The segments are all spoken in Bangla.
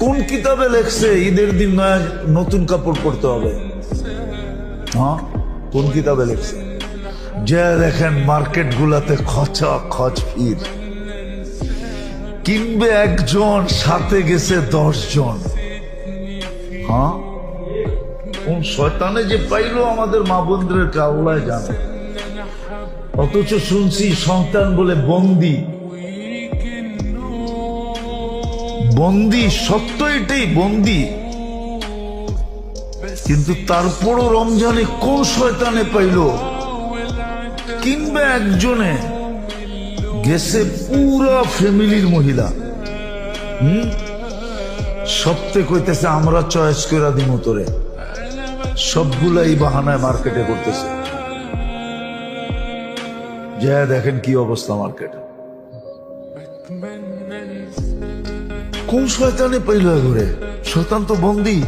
কোন কিতাবে লেখছে ঈদের দিন নতুন কাপড় পরতে হবে? হ্যাঁ, কোন কিতাবে লেখছে? যে দেখেন মার্কেট গুলাতে খচা খচ ভিড়, কিনবে একজন, সাথে গেছে 10 জন। হ্যাঁ, কোন শয়তানে যে পাইলো আমাদের মা বোনদেরকে আল্লাহ জানে। অথচ শুনছি সন্তান বলে বন্দি। বন্দি, সত্য এটাই, বন্দি। কিন্তু তারপরও রমজানে কোন শয়তানে পাইল, কিংবা একজনে গেছে পুরা ফ্যামিলির মহিলা। সপ্তাহে কইতেছে আমরা চয়েস করে দিব তোরে, সবগুলাই বাহানায় মার্কেটে করতেছে। যা দেখেন কি অবস্থা মার্কেটে। কোন শয়তানে পাইল ঘুরে? শয়তান তো বন্দি।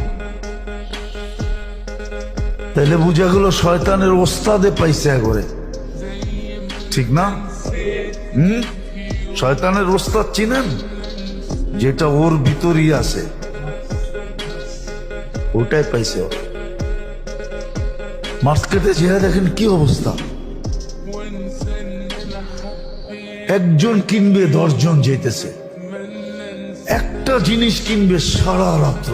তাইলে বুঝা গেল শয়তানের ওস্তাদে পাইছে ঘরে, ঠিক না? শয়তানের ওস্তাদ চিনেন? যেটা ওর ভিতরই আছে, ওটাই পাইছে। মার্কেটে যে দেখেন কি অবস্থা। একজন কিনবে 10 জন যেতেছে, একটা জিনিস কিনবে সারা রাত্র।